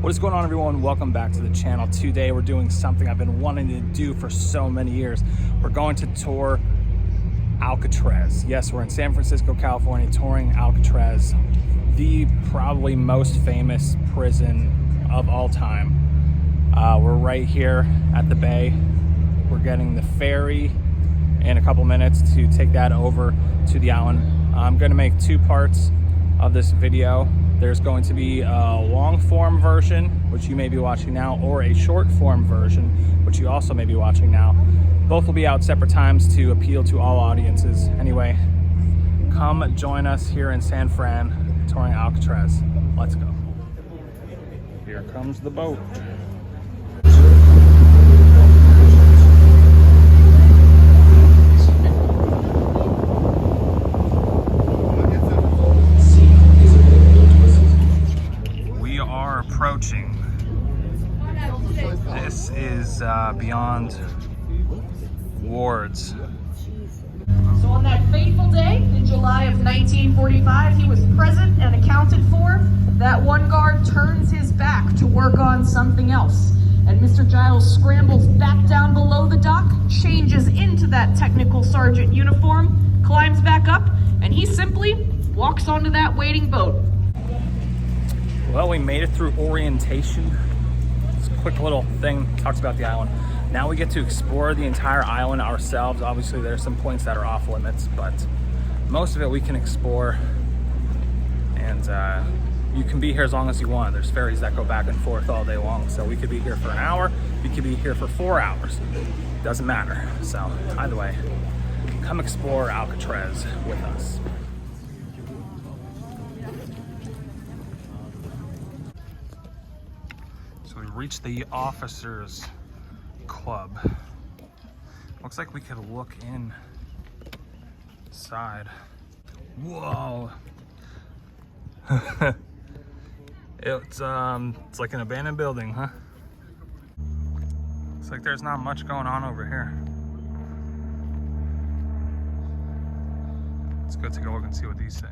What is going on, everyone? Welcome back to the channel. Today we're doing something I've been wanting to do for so many years. We're going to tour Alcatraz. Yes, we're in San Francisco, California, touring Alcatraz, the probably most famous prison of all time. We're right here at the bay. We're getting the ferry in a couple minutes to take that over to the island. I'm going to make two parts of this video. There's going to be a long form version, which you may be watching now, or a short form version, which you also may be watching now. Both will be out separate times to appeal to all audiences. Anyway, come join us here in San Fran, touring Alcatraz. Let's go. Here comes the boat. Approaching. This is beyond wards. So on that fateful day in July of 1945, he was present and accounted for. That one guard turns his back to work on something else. And Mr. Giles scrambles back down below the dock, changes into that technical sergeant uniform, climbs back up, and he simply walks onto that waiting boat. Well, we made it through orientation. It's a quick little thing, talks about the island. Now we get to explore the entire island ourselves. Obviously, there's some points that are off limits, but most of it we can explore. And you can be here as long as you want. There's ferries that go back and forth all day long. So we could be here for an hour, we could be here for 4 hours. Doesn't matter. So either way, come explore Alcatraz with us. Reach the officers club. Looks like we could look inside. Whoa. It's like an abandoned building, huh? Looks like there's not much going on over here. It's good to go look and see what these say.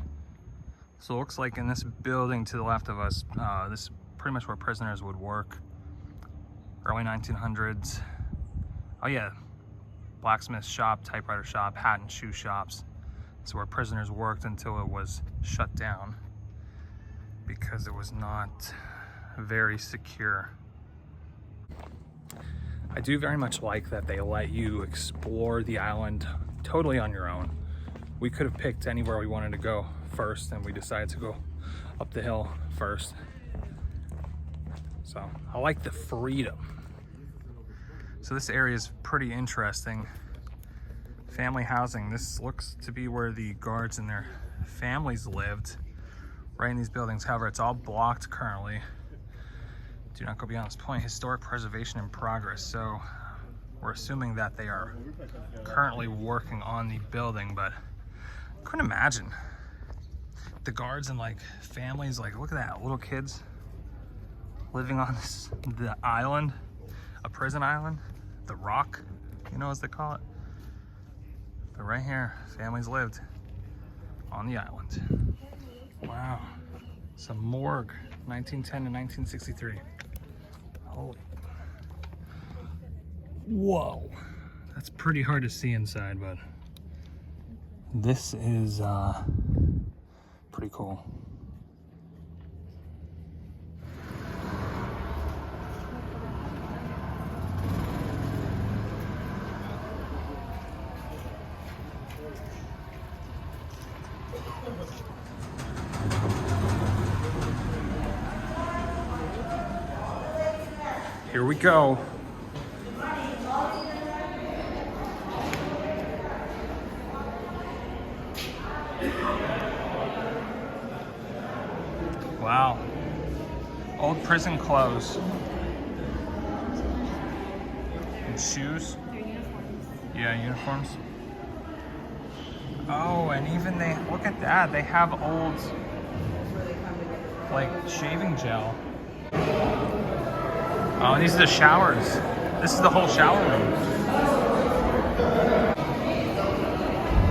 So it looks like in this building to the left of us, this is pretty much where prisoners would work. Early 1900s. Oh yeah, blacksmith shop, typewriter shop, hat and shoe shops. It's where prisoners worked until it was shut down because it was not very secure. I do very much like that they let you explore the island totally on your own. We could have picked anywhere we wanted to go first, and we decided to go up the hill first. So I like the freedom. So this area is pretty interesting. Family housing. This looks to be where the guards and their families lived, right in these buildings. However, it's all blocked currently. Do not go beyond this point. Historic preservation in progress. So we're assuming that they are currently working on the building, but I couldn't imagine the guards and like families, like look at that, little kids living on the island, a prison island, the rock, you know, as they call it. But right here, families lived on the island. Wow. Some morgue, 1910 to 1963. Holy. Whoa. That's pretty hard to see inside, but this is pretty cool. Here we go. Wow. Old prison clothes. And shoes. Yeah, uniforms. Oh, and even they, look at that. They have old, like, shaving gel. Oh, these are the showers. This is the whole shower room.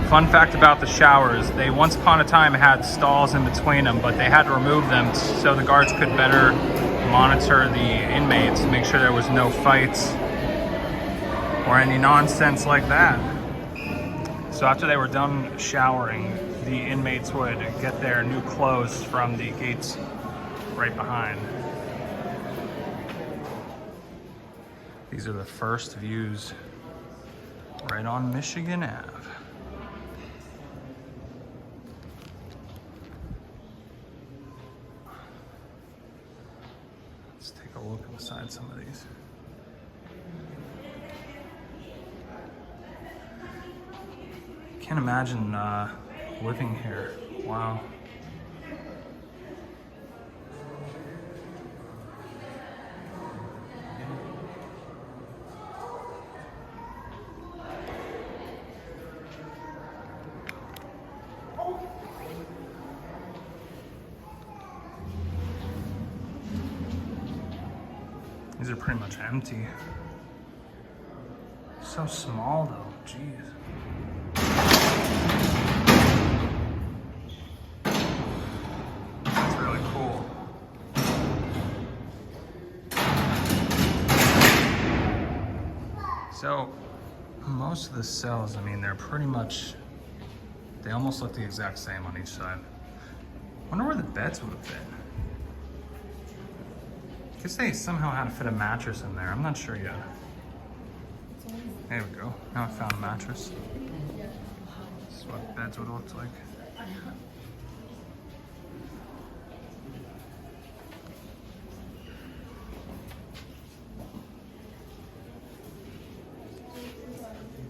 Fun fact about the showers, they once upon a time had stalls in between them, but they had to remove them so the guards could better monitor the inmates to make sure there was no fights or any nonsense like that. So after they were done showering, the inmates would get their new clothes from the gates right behind. These are the first views right on Michigan Ave. Let's take a look inside some of these. Can't imagine living here. Wow. These are pretty much empty. So small though, jeez. That's really cool. So, most of the cells, I mean, they're pretty much, they almost look the exact same on each side. I wonder where the beds would have been. I guess they somehow had to fit a mattress in there. I'm not sure yet. There we go. Now I found a mattress. This is what beds would have looked like.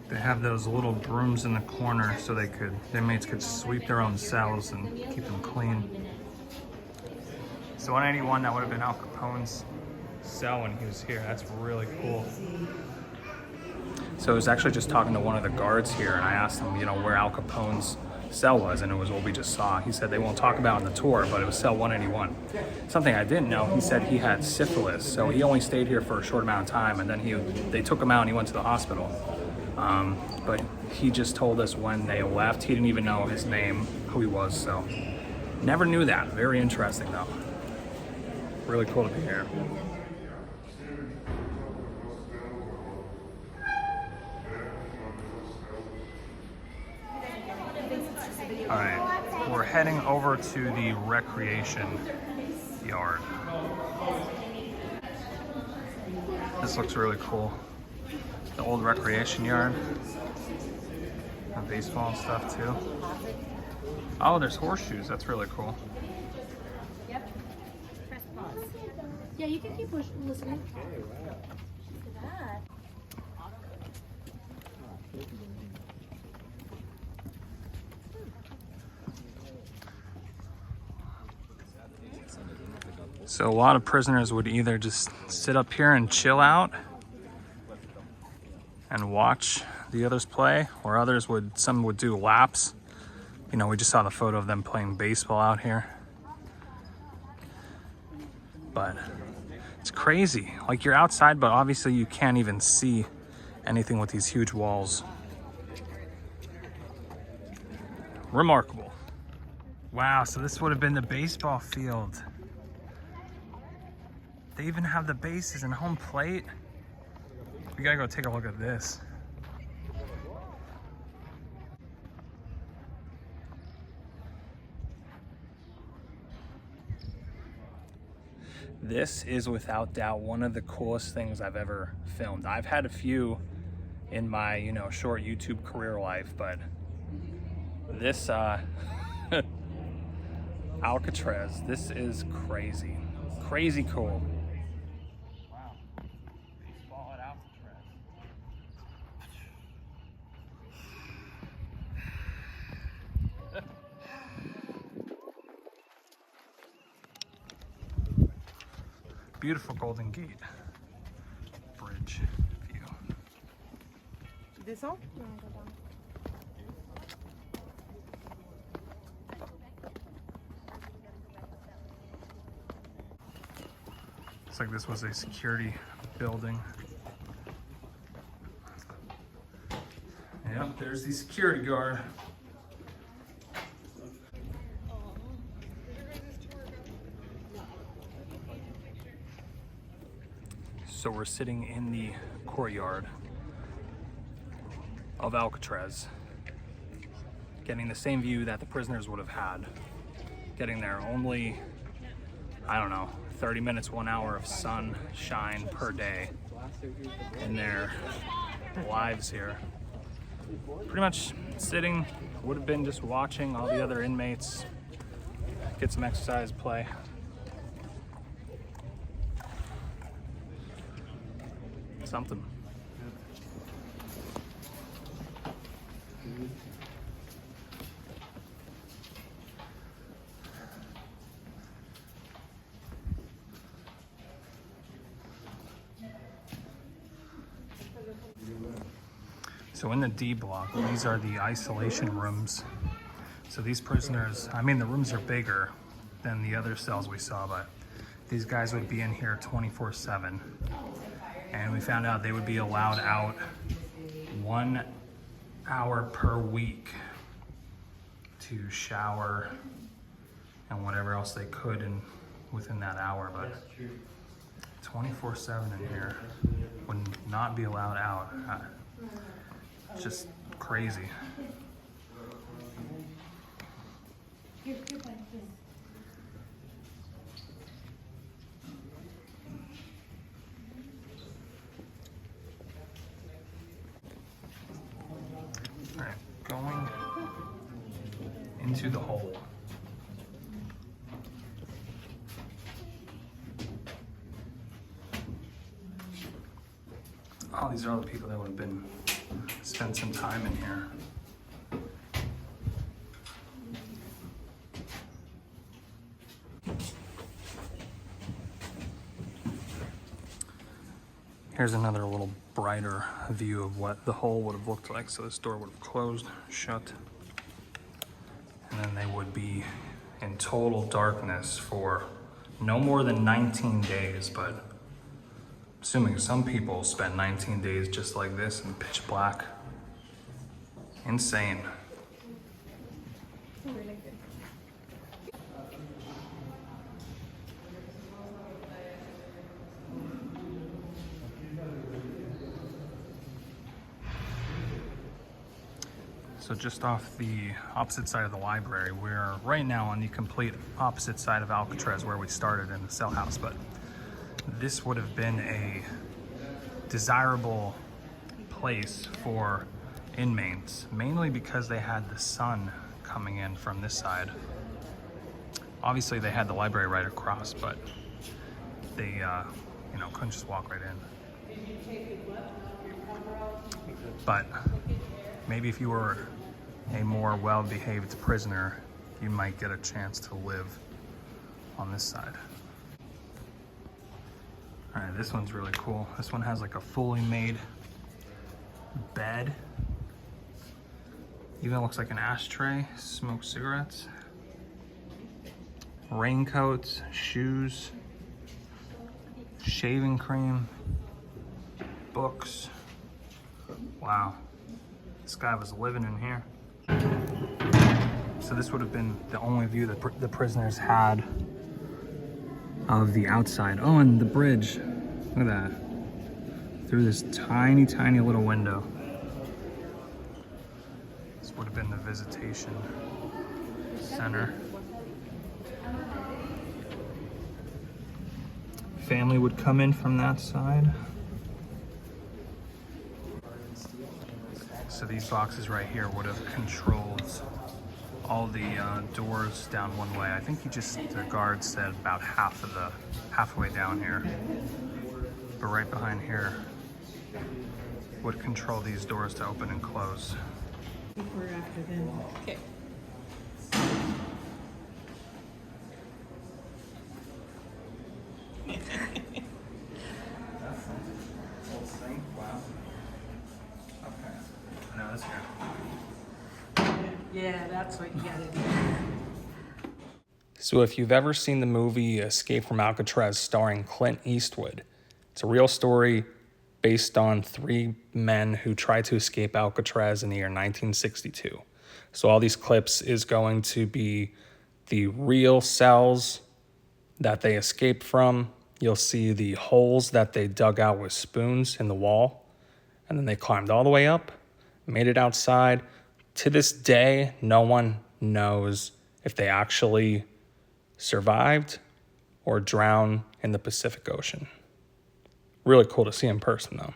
They have those little brooms in the corner so the inmates could sweep their own cells and keep them clean. So 181, that would have been Al Capone's cell when he was here. That's really cool. So I was actually just talking to one of the guards here, and I asked him, you know, where Al Capone's cell was, and it was what we just saw. He said they won't talk about it in the tour, but it was cell 181. Something I didn't know, he said he had syphilis, so he only stayed here for a short amount of time, and then they took him out and he went to the hospital. But he just told us when they left. He didn't even know his name, who he was, so never knew that. Very interesting though. Really cool to be here. All right, we're heading over to the recreation yard. This looks really cool. The old recreation yard. Baseball and stuff too. Oh, there's horseshoes. That's really cool. Yep. Press pause. Yeah, you can keep listening. Look at that. So a lot of prisoners would either just sit up here and chill out and watch the others play, or some would do laps. You know, we just saw the photo of them playing baseball out here. But it's crazy. Like, you're outside, but obviously you can't even see anything with these huge walls. Remarkable. Wow, so this would have been the baseball field. They even have the bases and home plate. We gotta go take a look at this. This is without doubt one of the coolest things I've ever filmed. I've had a few in my, you know, short YouTube career life, but this Alcatraz, this is crazy. Crazy cool. Wow. Baseball at Alcatraz. Beautiful Golden Gate Bridge view. Descends. Looks like this was a security building. Yep, there's the security guard. So we're sitting in the courtyard of Alcatraz, getting the same view that the prisoners would have had. Getting there only, I don't know, 30 minutes, 1 hour of sunshine per day in their lives here. Pretty much sitting, would have been just watching all the other inmates get some exercise, play. Something. So in the D block, these are the isolation rooms. So these prisoners, I mean, the rooms are bigger than the other cells we saw, but these guys would be in here 24/7. And we found out they would be allowed out 1 hour per week to shower and whatever else they could within that hour, but 24/7 in here would not be allowed out. It's just crazy. All right, going into the hole. Oh, these are all the people that would have been spent some time in here. Here's another little brighter view of what the hole would have looked like. So this door would have closed, shut, and then they would be in total darkness for no more than 19 days, but assuming some people spent 19 days just like this in pitch black. Insane. So just off the opposite side of the library, we're right now on the complete opposite side of Alcatraz where we started in the cell house, but this would have been a desirable place for inmates, mainly because they had the sun coming in from this side. Obviously they had the library right across, but they couldn't just walk right in. But maybe if you were a more well-behaved prisoner, you might get a chance to live on this side. All right, this one's really cool. This one has like a fully made bed. Even looks like an ashtray, smoke cigarettes. Raincoats, shoes, shaving cream, books. Wow, this guy was living in here. So this would have been the only view that the prisoners had of the outside. Oh, and the bridge, look at that. Through this tiny, tiny little window. This would have been the visitation center. Family would come in from that side. So these boxes right here would have controlled all the doors down one way. I think the guard said about halfway down here. But right behind here would control these doors to open and close. Before or after then. Okay. Yeah, that's what you gotta do. So if you've ever seen the movie Escape from Alcatraz starring Clint Eastwood, it's a real story based on 3 men who tried to escape Alcatraz in the year 1962. So all these clips is going to be the real cells that they escaped from. you'll see the holes that they dug out with spoons in the wall. And then they climbed all the way up, made it outside. To this day, no one knows if they actually survived or drowned in the Pacific Ocean. Really cool to see in person, though.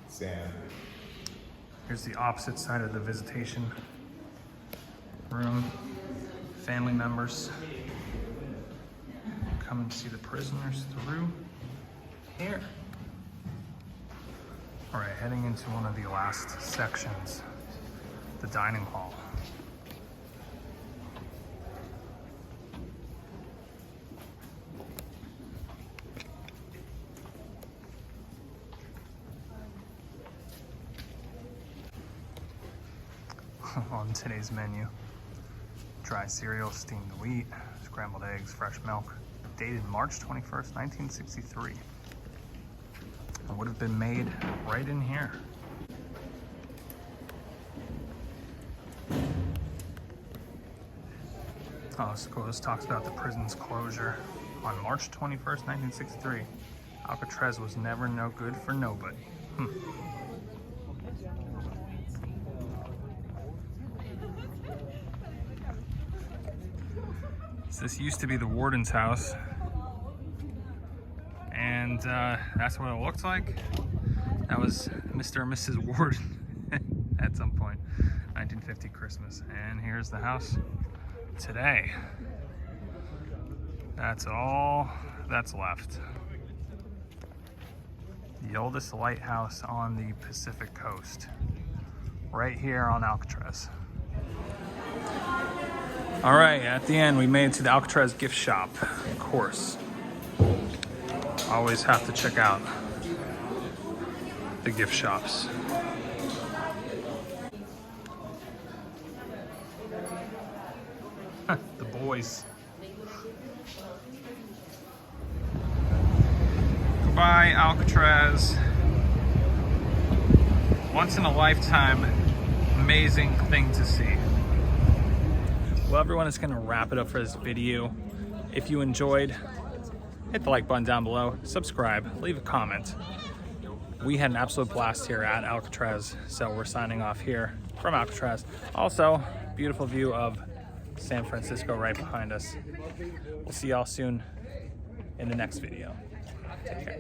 Sam. Here's the opposite side of the visitation room. Family members come and see the prisoners through here. All right, heading into one of the last sections, the dining hall. On today's menu, dry cereal, steamed wheat, scrambled eggs, fresh milk, dated March 21st, 1963. It would have been made right in here. Oh, so cool. This talks about the prison's closure on March 21st, 1963. Alcatraz was never no good for nobody. So this used to be the warden's house, and that's what it looked like. That was Mr. and Mrs. Warden at some point, 1950 Christmas. And here's the house today. That's all that's left. The oldest lighthouse on the Pacific coast, right here on Alcatraz. All right, at the end, we made it to the Alcatraz gift shop, of course. Always have to check out the gift shops. The boys. Goodbye, Alcatraz. Once in a lifetime, amazing thing to see. Well, everyone, is going to wrap it up for this video. If you enjoyed, hit the like button down below, subscribe, leave a comment. We had an absolute blast here at Alcatraz, so we're signing off here from Alcatraz. Also, beautiful view of San Francisco right behind us. We'll see y'all soon in the next video. Take care.